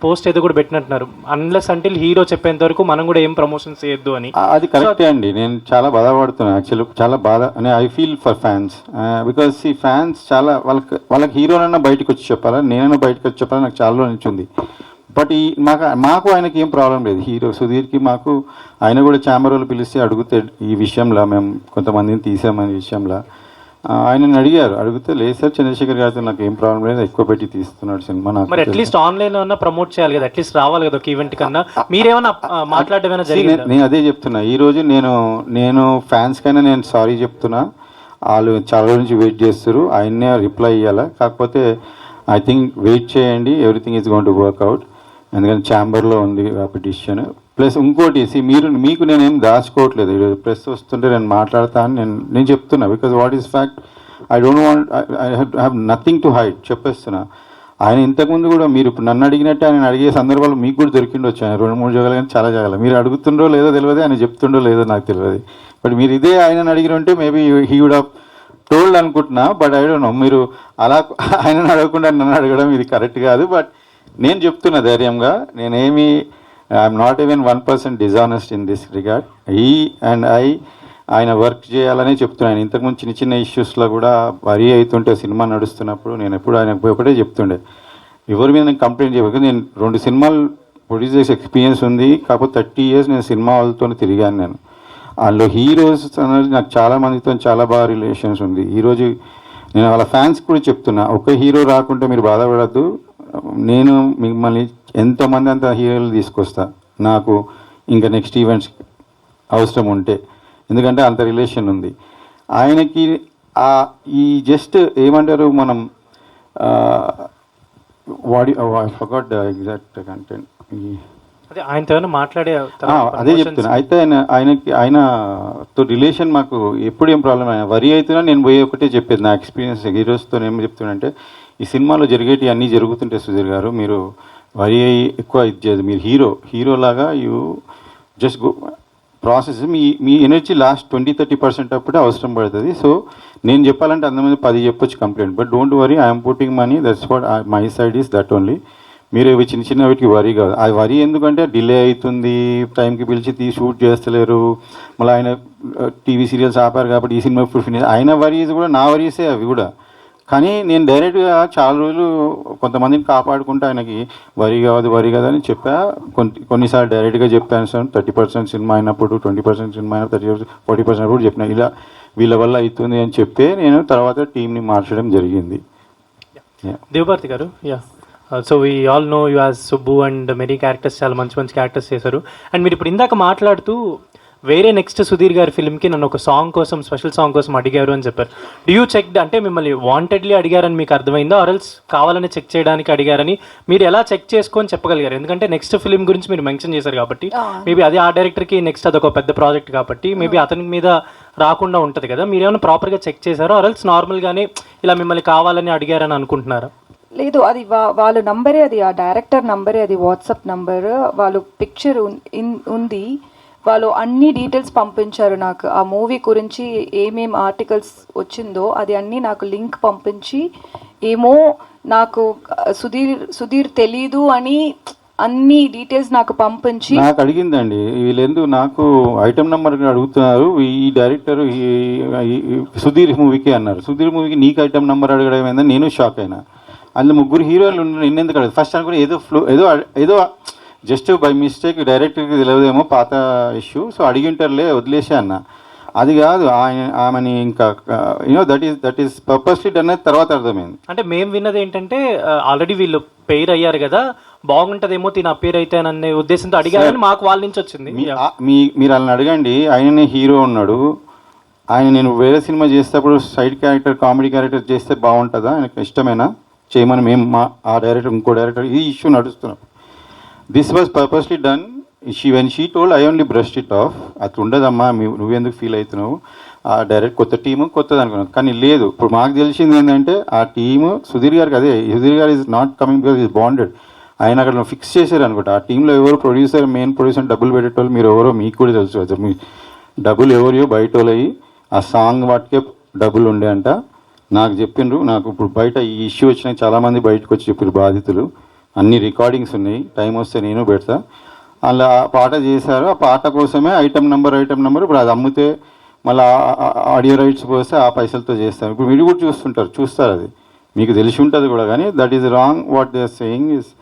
పోస్ట్ ఏదో కూడా పెట్టినట్టున్నారు, అన్లెస్ అంటే హీరో చెప్పేంత వరకు మనం కూడా ఏం ప్రమోషన్స్ చేయొద్దు అని. అది కరెక్టే అండి. నేను చాలా బాధపడుతున్నాను యాక్చువల్లీ, చాలా బాధ అని I feel for fans. Because ఈ ఫ్యాన్స్ చాలా వాళ్ళకి హీరోనన్నా బయటకు వచ్చి చెప్పాలా, నేనైనా బయటకు వచ్చి చెప్పాలా, నాకు చాలా నచ్చింది. బట్ మాకు ఆయనకి ఏం ప్రాబ్లం లేదు, హీరో సుధీర్కి మాకు. ఆయన కూడా ఛాంబర్లో పిలిస్తే అడిగితే ఈ విషయంలో మేము కొంతమందిని తీసామనే విషయంలో ఆయనని అడిగితే లేదు సార్ చంద్రశేఖర్ గారితో నాకు ఏం ప్రాబ్లం లేదు, ఎక్కువ పెట్టి తీస్తున్నాడు సినిమా. నాకు మరి అట్లీస్ట్ ఆన్లైన్లో అన్న ప్రమోట్ చేయాలి కదా, అట్లీస్ట్ రావాలి కదా ఒక ఈవెంట్ కన్నా. మీరేమన్నా మాట్లాడేమైనా జరిగింది? నేను అదే చెప్తున్నా, ఈరోజు నేను ఫ్యాన్స్ కైనా నేను సారీ చెప్తున్నా. వాళ్ళు చాలా రోజు నుంచి వెయిట్ చేస్తారు, ఆయన్నే రిప్లై ఇవ్వాలా. కాకపోతే ఐ థింక్ వెయిట్ చేయండి, everything is going to work out. ఎందుకంటే ఛాంబర్లో ఉంది ఆ పిటిషన్. ప్లస్ ఇంకోటి మీకు నేనేం దాచుకోవట్లేదు, ప్రెస్ వస్తుంటే నేను మాట్లాడతా అని నేను చెప్తున్నా. Because what is fact, I don't want, I have nothing to hide, చెప్పేస్తున్నా. ఆయన ఇంతకుముందు కూడా మీరు ఇప్పుడు నన్ను అడిగినట్టే ఆయన అడిగే సందర్భాలు మీకు కూడా దొరికిండొచ్చు. ఆయన 2-3 జాగాలు కానీ చాలా జాగాలు మీరు అడుగుతుండో లేదో తెలియదు, ఆయన చెప్తుండో లేదో నాకు తెలియదు. బట్ మీరు ఇదే ఆయనను అడిగినంటే maybe he would have told అనుకుంటున్నా. బట్ ఐ డోంట్ నో, మీరు అలా ఆయనను అడగకుండా నన్ను అడగడం ఇది కరెక్ట్ కాదు. బట్ నేను చెప్తున్నా ధైర్యంగా, నేనేమి I'm not even 1% dishonest in this regard. ఆయన వర్క్ చేయాలని చెప్తున్నాను. ఇంతకుముందు చిన్న ఇష్యూస్లో కూడా వరి అవుతుంటే సినిమా నడుస్తున్నప్పుడు నేను ఎప్పుడు ఆయనకు ఒకటే చెప్తుండే, ఎవరి మీద నేను కంప్లైంట్ చేయలేదు. నేను 2 సినిమాలు ప్రొడ్యూస్ చేసే ఎక్స్పీరియన్స్ ఉంది, కాకపోతే 30 years నేను సినిమా వాళ్ళతో తిరిగాను. నేను అందులో హీరోస్ అనేది నాకు చాలా మందితో చాలా బాగా రిలేషన్స్ ఉంది. ఈరోజు నేను వాళ్ళ ఫ్యాన్స్ కూడా చెప్తున్నా, ఒక హీరో రాకుంటే మీరు బాధపడద్దు, నేను మిమ్మల్ని ఎంతమంది అంత హీరోలు తీసుకొస్తా నాకు ఇంకా నెక్స్ట్ ఈవెంట్స్ అవసరం ఉంటే, ఎందుకంటే అంత రిలేషన్ ఉంది ఆయనకి. ఈ జస్ట్ ఏమంటారు మనం ఫర్గాట్ ద ఎగ్జాక్ట్ కంటెంట్, ఆయనతో మాట్లాడే అదే చెప్తున్నా. అయితే ఆయనతో రిలేషన్ మాకు ఎప్పుడు ఏం ప్రాబ్లం, ఆయన వరి అవుతున్నా నేను పోయి ఒకటే చెప్పేది నా ఎక్స్పీరియన్స్ హీరోస్తో. ఏం చెప్తున్నా ఈ సినిమాలో జరిగేటివి అన్నీ జరుగుతుంటే సుధీర్ గారు మీరు వరి అయ్యి ఎక్కువ ఇది చేయదు. మీరు హీరోలాగా యూ జస్ట్ గో ప్రాసెస్. మీ ఎనర్జీ లాస్ట్ 20-30% అప్పుడే అవసరం పడుతుంది. సో నేను చెప్పాలంటే అంతమంది 10 చెప్పొచ్చు complaint, but don't worry, I'm putting money, that's what my side is that only. మీరు ఇవి చిన్న చిన్న వీటికి వరి కాదు. అది వరి ఎందుకంటే డిలే అవుతుంది, టైంకి పిలిచి షూట్ చేస్తలేరు, మళ్ళీ ఆయన టీవీ సీరియల్స్ ఆపారు కాబట్టి ఈ సినిమా ఇప్పుడు ఫినిష్ అయిన వరీస్ కూడా నా వరీసే అవి కూడా. కానీ నేను డైరెక్ట్గా చాలా రోజులు కొంతమందిని కాపాడుకుంటే ఆయనకి వరి కాదు అని చెప్పా. కొన్నిసార్లు డైరెక్ట్గా చెప్పాను సార్, 30% సినిమా అయినప్పుడు, 20% సినిమా అయినప్పుడు, 40% కూడా చెప్పిన ఇలా వీళ్ళ వల్ల అవుతుంది అని చెప్తే నేను తర్వాత టీంని మార్చడం జరిగింది. దేవభారతి గారు, yeah, so we all know you as Subbu and many characters, చాలా మంచి మంచి క్యారెక్టర్స్ చేశారు. అండ్ మీరు ఇప్పుడు ఇందాక మాట్లాడుతూ వేరే నెక్స్ట్ సుధీర్ గారి ఫిల్మ్కి నన్ను ఒక సాంగ్ కోసం, స్పెషల్ సాంగ్ కోసం అడిగారు అని చెప్పారు. డూ యూ చెక్, అంటే మిమ్మల్ని వాంటెడ్లీ అడిగారని మీకు అర్థమైందో, ఆర్ఎల్స్ కావాలని చెక్ చేయడానికి అడిగారని మీరు ఎలా చెక్ చేసుకొని చెప్పగలిగారు? ఎందుకంటే నెక్స్ట్ ఫిల్మ్ గురించి మీరు మెన్షన్ చేశారు కాబట్టి, మేబీ అది ఆ డైరెక్టర్కి నెక్స్ట్ అదొక పెద్ద ప్రాజెక్ట్ కాబట్టి మేబీ అతని మీద రాకుండా ఉంటుంది కదా, మీరేమైనా ప్రాపర్గా చెక్ చేశారో, ఆర్ఎల్స్ నార్మల్గానే ఇలా మిమ్మల్ని కావాలని అడిగారని అనుకుంటున్నారా? లేదు, అది వాళ్ళ నంబరే, అది ఆ డైరెక్టర్ నంబరే, అది వాట్సాప్ నంబర్. వాళ్ళు పిక్చర్ ఉంది, వాళ్ళు అన్ని డీటెయిల్స్ పంపించారు నాకు. ఆ మూవీ గురించి ఏమేం ఆర్టికల్స్ అది అన్నీ నాకు లింక్ పంపించి, ఏమో నాకు సుధీర్ తెలీదు అని అన్ని డీటెయిల్స్ నాకు పంపించి నాకు అడిగిందండి. వీళ్ళెందుకు నాకు ఐటమ్ నెంబర్ అడుగుతున్నారు, ఈ డైరెక్టర్ సుధీర్ మూవీకి అన్నారు. సుధీర్ మూవీకి నీకు ఐటమ్ నెంబర్ అడగడం ఏందని నేను షాక్ అయినా. అందులో 3 హీరోలు నిన్నెందుకు అడగదు? ఫస్ట్ అనుకుని ఏదో జస్ట్ బై మిస్టేక్ డైరెక్టర్కి తెలియదేమో, పాత ఇష్యూ, సో అడిగింటారులే వదిలేసే అన్న. అది కాదు, ఆమెని ఇంకా దట్ ఈస్ పర్పస్లీ డన్ అనేది తర్వాత అర్థమైంది. అంటే మేము విన్నది ఏంటంటే ఆల్రెడీ వీళ్ళు పేరు అయ్యారు కదా, బాగుంటుందేమో తిన పేరు అయితే అనే ఉద్దేశంతో అడిగారని మాకు వాళ్ళ నుంచి వచ్చింది. మీరు వాళ్ళని అడగండి. ఆయననే హీరో ఉన్నాడు, ఆయన నేను వేరే సినిమా చేసేటప్పుడు సైడ్ క్యారెక్టర్, కామెడీ క్యారెక్టర్ చేస్తే బాగుంటుందా, ఆయనకు ఇష్టమేనా చేయమని మేము ఆ డైరెక్టర్, ఇంకో డైరెక్టర్ ఈ ఇష్యూ నడుస్తున్నాం. This was purposely done. When she told I only brush it off. అట్లా ఉండదమ్మా, నువ్వెందుకు ఫీల్ అవుతున్నావు, ఆ డైరెక్ట్ కొత్త టీము కొత్తది అనుకున్నాను. కానీ లేదు, ఇప్పుడు మాకు తెలిసింది ఏంటంటే ఆ టీము సుధీర్ గారికి, అదే సుధీర్ గారు is not coming because is bonded. ఆయన అక్కడ ఫిక్స్ చేశారు అనుకుంటా. ఆ టీంలో ఎవరు ప్రొడ్యూసర్, మెయిన్ ప్రొడ్యూసర్ డబ్బులు పెట్టేటోళ్ళు మీరు ఎవరో మీకు కూడా తెలుసు. అసలు మీ డబ్బులు ఎవరియో బయట వాళ్ళయి, ఆ సాంగ్ వాటికే డబ్బులు ఉండే అంట. నాకు చెప్పిండ్రు. నాకు ఇప్పుడు బయట ఈ ఇష్యూ వచ్చినాయి, చాలామంది బయటకు వచ్చి చెప్పారు బాధితులు. అన్ని రికార్డింగ్స్ ఉన్నాయి, టైం వస్తే నేను పెడతా. అలా పాట చేశారు, ఆ పాట కోసమే ఐటమ్ నెంబర్. ఇప్పుడు అది అమ్మితే మళ్ళీ ఆడియో రైట్స్ పోస్తే ఆ పైసలతో చేస్తాం. ఇప్పుడు మీరు కూడా చూస్తారు, అది మీకు తెలిసి ఉంటుంది కూడా. కానీ that is wrong what they are saying is,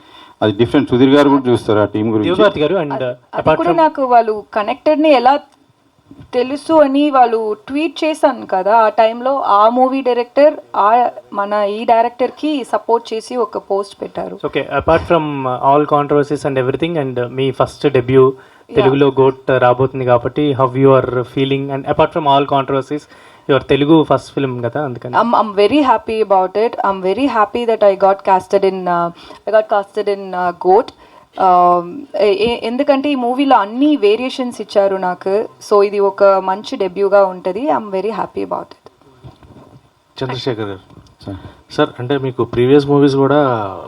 అది డిఫరెంట్. సుధీర్ గారు కూడా చూస్తారు ఆ టీం గురించి. అది కూడా నాకు వాళ్ళు కనెక్టెడ్ని ఎలా తెలుసు అని వాళ్ళు ట్వీట్ చేశాను కదా ఆ టైంలో. ఆ మూవీ డైరెక్టర్ మన ఈ డైరెక్టర్కి సపోర్ట్ చేసి ఒక పోస్ట్ పెట్టారు. Okay, apart from all controversies and everything, and మీ ఫస్ట్ డెబ్యూ తెలుగులో గోట్ రాబోతుంది కాబట్టి, how you are feeling? And apart from all controversies, your Telugu first film కదా, అందుకని I'm very happy about it. I'm very happy that I got casted in GOAT. ఎందుకంటే ఈ మూవీలో అన్ని వేరియేషన్స్ ఇచ్చారు నాకు. సో ఇది ఒక మంచి డెబ్యూగా ఉంటుంది. I'm very happy about it. Chandrasekhar గారు సార్, అంటే మీకు ప్రీవియస్ మూవీస్ కూడా,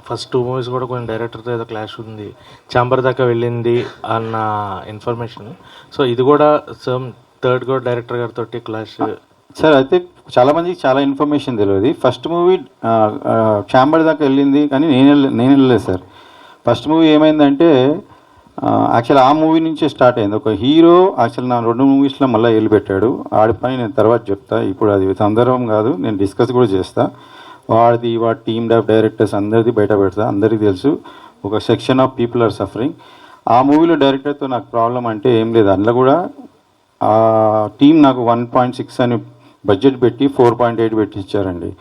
ఫస్ట్ 2 మూవీస్ కూడా కొంచెం డైరెక్టర్తో ఏదో క్లాష్ ఉంది, ఛాంబర్ దాకా వెళ్ళింది అన్న ఇన్ఫర్మేషన్. సో ఇది కూడా థర్డ్ కూడా డైరెక్టర్ గారితో క్లాష్ సార్. అయితే చాలామందికి చాలా ఇన్ఫర్మేషన్ తెలియదు. ఫస్ట్ మూవీ ఛాంబర్ దాకా వెళ్ళింది, కానీ నేను వెళ్ళలేదు సార్. ఫస్ట్ మూవీ ఏమైందంటే యాక్చువల్ ఆ మూవీ నుంచే స్టార్ట్ అయింది. ఒక హీరో యాక్చువల్ నా 2 మూవీస్లో మళ్ళీ వెళ్ళి పెట్టాడు. వాడి పని నేను తర్వాత చెప్తా, ఇప్పుడు అది సందర్భం కాదు, నేను డిస్కస్ కూడా చేస్తా. వాడి టీమ్ ఆఫ్ డైరెక్టర్స్ అందరిది బయట పెడతా, అందరికీ తెలుసు. ఒక section of people are suffering. ఆ మూవీలో డైరెక్టర్తో నాకు ప్రాబ్లం అంటే ఏం లేదు. అందులో కూడా ఆ టీం నాకు 1.6 అని బడ్జెట్ పెట్టి 4.8 పెట్టి ఇచ్చారండి.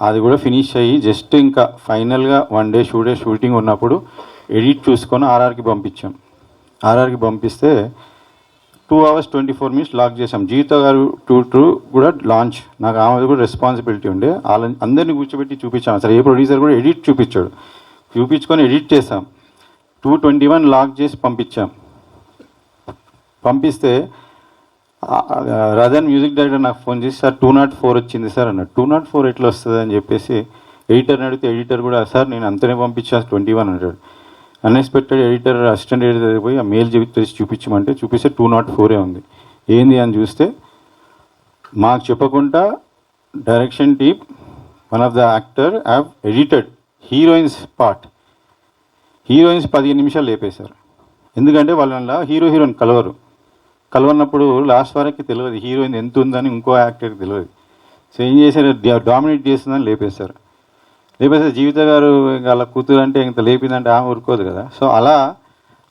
అది కూడా ఫినిష్ అయ్యి జస్ట్ ఇంకా ఫైనల్గా 1 డే షూటింగ్ ఉన్నప్పుడు ఎడిట్ చూసుకొని ఆర్ఆర్కి పంపించాం. ఆర్ఆర్కి పంపిస్తే 2 hours 24 minutes లాక్ చేసాం. జీవిత గారు టూ కూడా లాంచ్, నాకు ఆమె కూడా రెస్పాన్సిబిలిటీ ఉండే. వాళ్ళని అందరినీ కూర్చోబెట్టి చూపించాం. అసలు ఏ ప్రొడ్యూసర్ కూడా ఎడిట్ చూపించుకొని ఎడిట్ చేసాం. 2:21 లాక్ చేసి పంపిస్తే రదన్ మ్యూజిక్ డైరెక్టర్ నాకు ఫోన్ చేసి, సార్ 204 వచ్చింది సార్ అన్నాడు. 204 ఎట్లా వస్తుంది అని చెప్పేసి ఎడిటర్ని అడిగితే, ఎడిటర్ కూడా సార్ నేను అంతనే పంపించాను 21 అన్నాడు. అన్ఎక్స్పెక్టెడ్ ఎడిటర్, అసిస్టెంట్ ఎడిటర్ పోయి ఆ మెయిల్ తెరిచి చూపించమంటే చూపిస్తే 204 ఉంది. ఏంది అని చూస్తే మాకు చెప్పకుండా direction team, one of the actor have edited heroines part. Heroines 15 నిమిషాలు లేపేశారు. ఎందుకంటే వాళ్ళ హీరోయిన్ కలవన్నప్పుడు లాస్ట్ వరకు తెలియదు హీరోయిన్ ఎంత ఉందని ఇంకో యాక్టర్కి తెలియదు. సో ఏం చేశారు, డామినేట్ చేస్తుందని లేపేశారు. జీవిత గారు వాళ్ళ కూతురు అంటే ఇంత లేపిందంటే ఆమె ఊరుకోదు కదా. సో అలా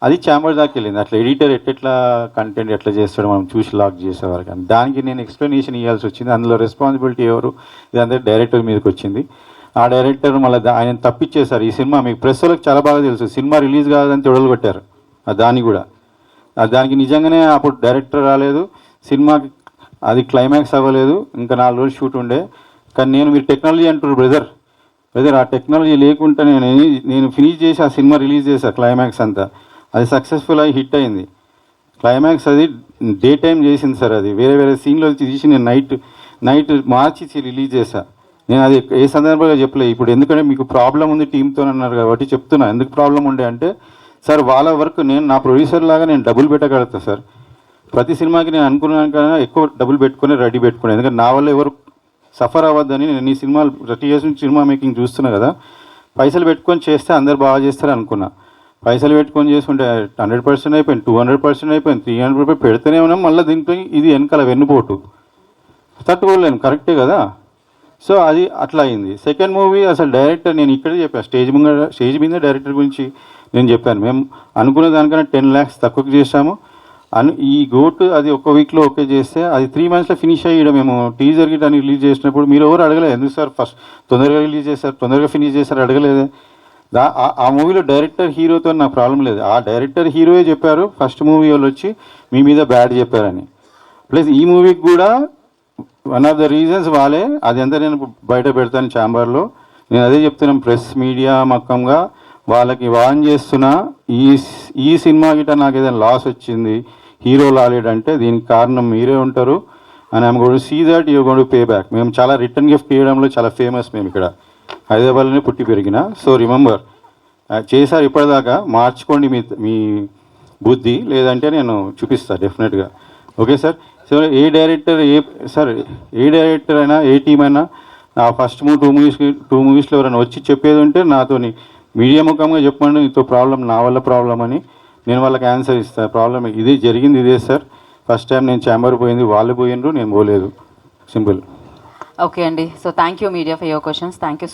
అది ఛాంబర్ దాకా వెళ్ళింది. అట్లా ఎడిటర్ ఎట్లా కంటెంట్ ఎట్లా చేస్తాడో మనం చూసి లాక్ చేసేవారు. కానీ దానికి నేను ఎక్స్ప్లెనేషన్ ఇవ్వాల్సి వచ్చింది. అందులో రెస్పాన్సిబిలిటీ ఎవరు, ఇదంతా డైరెక్టర్ మీదకి వచ్చింది. ఆ డైరెక్టర్ మళ్ళీ ఆయన తప్పించేశారు. ఈ సినిమా మీకు ప్రెస్ వాళ్ళకి చాలా బాగా తెలుసు, సినిమా రిలీజ్ కాదని తొడలు కొట్టారు. దాన్ని కూడా దానికి నిజంగానే అప్పుడు డైరెక్టర్ రాలేదు, సినిమాకి అది క్లైమాక్స్ అవ్వలేదు, ఇంకా 4 రోజులు షూట్ ఉండే. కానీ మీరు టెక్నాలజీ అంటారు బ్రదర్, ఆ టెక్నాలజీ లేకుండా నేను ఫినిష్ చేసి ఆ సినిమా రిలీజ్ చేశాను. క్లైమాక్స్ అంతా అది సక్సెస్ఫుల్ అయ్యి హిట్ అయింది. క్లైమాక్స్ అది డే టైం చేసింది సార్. అది వేరే సీన్లో తీసి నేను నైట్ మార్చి రిలీజ్ చేశాను. నేను అది ఏ సందర్భంగా చెప్పలేదు. ఇప్పుడు ఎందుకంటే మీకు ప్రాబ్లం ఉంది టీంతో అన్నారు కాబట్టి చెప్తున్నా. ఎందుకు ప్రాబ్లం ఉండే అంటే సార్ వాళ్ళ వర్క్ నా ప్రొడ్యూసర్ లాగా నేను డబ్బులు పెట్టగలుగుతా సార్. ప్రతి సినిమాకి నేను అనుకున్నాను కన్నా ఎక్కువ డబ్బులు పెట్టుకుని రెడీ పెట్టుకున్నాను. ఎందుకంటే నా వల్ల ఎవరు సఫర్ అవ్వద్దని నేను ఈ సినిమాలు 30 years నుంచి సినిమా మేకింగ్ చూస్తున్నా కదా. పైసలు పెట్టుకొని చేస్తే అందరు బాగా చేస్తారు అనుకున్నా. పైసలు పెట్టుకొని చేసుకుంటే 100% అయిపోయింది, 200% అయిపోయింది, 300 పెడితేనే ఉన్నాం. మళ్ళీ దీంట్లో ఇది వెనకాల వెన్నుపోటు తట్టుకోలేను, కరెక్టే కదా. సో అది అట్లా అయింది. సెకండ్ మూవీ అసలు డైరెక్టర్ నేను ఇక్కడే చెప్పాను, స్టేజ్ మీద డైరెక్టర్ గురించి నేను చెప్పాను. మేము అనుకున్న దానికన్నా 10 lakhs తక్కువకి చేసాము. ఈ గోటు అది ఒక వీక్లో ఓకే చేస్తే అది 3 monthsలో ఫినిష్ అయ్యడం. మేము టీజర్ గిట్ అని రిలీజ్ చేసినప్పుడు మీరు ఎవరు అడగలేదు, ఎందుకు సార్ ఫస్ట్ తొందరగా రిలీజ్ చేశారు, తొందరగా ఫినిష్ చేశారు, అడగలేదే. ఆ మూవీలో డైరెక్టర్ హీరోతో నాకు ప్రాబ్లం లేదు. ఆ డైరెక్టర్ హీరోయే చెప్పారు ఫస్ట్ మూవీ వాళ్ళు వచ్చి మీ మీద బ్యాడ్ చెప్పారని. ప్లస్ ఈ మూవీకి కూడా వన్ ఆఫ్ ద రీజన్స్ వాళ్ళే. అది అంతా నేను బయట పెడతాను ఛాంబర్లో. నేను అదే చెప్తున్నాను, ప్రెస్ మీడియా మక్కంగా వాళ్ళకి వార్న్ చేస్తున్నా. ఈ సినిమా గిట్ట నాకు ఏదైనా లాస్ వచ్చింది, హీరో రాలేడంటే దీనికి కారణం మీరే ఉంటారు. And I'm going to see that you going to pay back. మేము చాలా రిటర్న్ గిఫ్ట్ ఇవ్వడంలో చాలా ఫేమస్. మేము ఇక్కడ హైదరాబాద్లోనే పుట్టి పెరిగిన. సో రిమెంబర్ చేశారు ఇప్పటిదాకా, మార్చుకోండి మీ బుద్ధి, లేదంటే నేను చూపిస్తాను డెఫినెట్గా. Okay sir. సో ఏ డైరెక్టర్ అయినా ఏ టీం అయినా ఆ ఫస్ట్ 2 moviesలో ఎవరైనా వచ్చి చెప్పేది ఉంటే నాతోని మీడియా ముఖంగా చెప్పండి, నీతో ప్రాబ్లం, నా వల్ల ప్రాబ్లం అని నేను వాళ్ళకి ఆన్సర్ ఇస్తాను. ప్రాబ్లం ఇది జరిగింది, ఇదే సార్. ఫస్ట్ టైం నేను ఛాంబర్ పోయింది, వాళ్ళు పోయినరు, నేను పోలేదు, సింపుల్. ఓకే అండి. So thank you media for your questions. Thank you.